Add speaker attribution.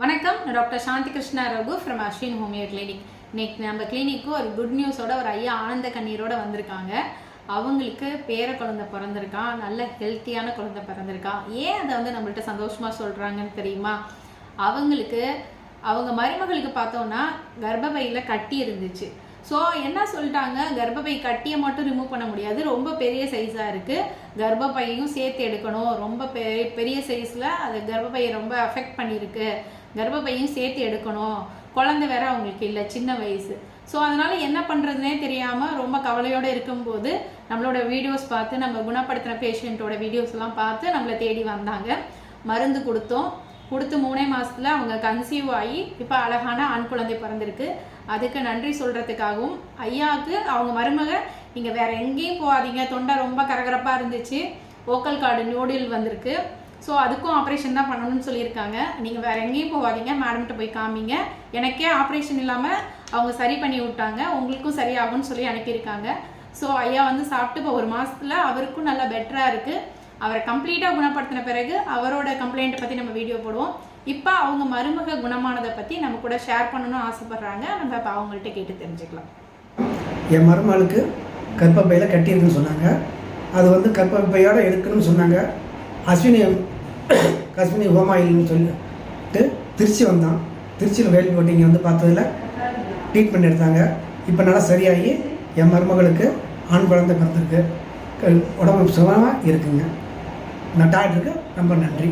Speaker 1: வணக்கம், நான் doctor Shanti Krishna Raghu from Ashwin homeo clinic. இன்னைக்கு நம்ம கிளினிக்கு ஒரு குட் நியூஸோட ஒரு ஐயா ஆனந்த கண்ணீரோட வந்திருக்காங்க. அவங்களுக்கு பேர குழந்தை பிறந்திருக்கான், நல்ல ஹெல்த்தியான குழந்தை பிறந்திருக்கான். ஏன் அதை நம்மள்ட்ட சந்தோஷமா சொல்றாங்கன்னு தெரியுமா? அவங்க மருமகளுக்கு பார்த்தோம்னா கர்ப்பப்பையில் கட்டி இருந்துச்சு. ஸோ என்ன சொல்லிட்டாங்க, கர்ப்பப்பை கட்டியை மட்டும் ரிமூவ் பண்ண முடியாது, ரொம்ப பெரிய சைஸாக இருக்குது, கர்ப்பப்பையும் சேர்த்து எடுக்கணும், ரொம்ப பெரிய சைஸில் அது கர்ப்பப்பையை ரொம்ப அஃபெக்ட் பண்ணியிருக்கு, கர்ப்பப்பையும் சேர்த்து எடுக்கணும், குழந்தை வேற அவங்களுக்கு இல்லை, சின்ன வயசு. ஸோ அதனால் என்ன பண்ணுறதுனே தெரியாமல் ரொம்ப கவலையோடு இருக்கும்போது நம்மளோட வீடியோஸ் பார்த்து, நம்ம குணப்படுத்தின பேஷண்ட்டோட வீடியோஸ்லாம் பார்த்து நம்மளை தேடி வந்தாங்க. மருந்து கொடுத்து 3 மாதத்தில் அவங்க கன்சீவ் ஆகி இப்போ அழகான ஆண் குழந்தை பிறந்திருக்கு. அதுக்கு நன்றி சொல்கிறதுக்காகவும் ஐயாவுக்கு அவங்க மருமக நீங்கள் வேறு எங்கேயும் போகாதீங்க, தொண்டை ரொம்ப கரகரப்பாக இருந்துச்சு, ஓக்கல் கார்டு நோடில் வந்திருக்கு, ஸோ அதுக்கும் ஆப்ரேஷன் தான் பண்ணணும்னு சொல்லியிருக்காங்க. நீங்கள் வேறு எங்கேயும் போகாதீங்க, மேடம்கிட்ட போய் காமிங்க, எனக்கே ஆப்ரேஷன் இல்லாமல் அவங்க சரி பண்ணி விட்டாங்க, உங்களுக்கும் சரியாகும்னு சொல்லி அனுப்பியிருக்காங்க. ஸோ ஐயா சாப்பிட்டு இப்போ 1 மாதத்தில் அவருக்கும் நல்லா பெட்டராக இருக்குது. அவரை கம்ப்ளீட்டாக குணப்படுத்தின பிறகு அவரோட கம்ப்ளைண்ட்டை பற்றி நம்ம வீடியோ போடுவோம். இப்போ அவங்க மருமக குணமானதை பற்றி நம்ம கூட ஷேர் பண்ணணும்னு ஆசைப்பட்றாங்க. நம்ம இப்போ அவங்கள்ட்ட கேட்டு தெரிஞ்சுக்கலாம்.
Speaker 2: என் மருமகளுக்கு கர்ப்பப்பையில் கட்டியிருக்குன்னு சொன்னாங்க. அது கர்ப்பப்பையோடு எடுக்கணும்னு சொன்னாங்க. அஸ்வினி ஹோமாயில்னு சொல்லிட்டு திருச்சி வந்தான். திருச்சியில் வேல் போட்டு இங்கே பார்த்ததில் ட்ரீட்மெண்ட் எடுத்தாங்க. இப்போ நல்லா சரியாகி என் மருமகளுக்கு ஆண் குழந்தை பிறந்திருக்கு, உடம்பு சுகமாக இருக்குங்க. நான் டாக்டருக்கு ரொம்ப நன்றி.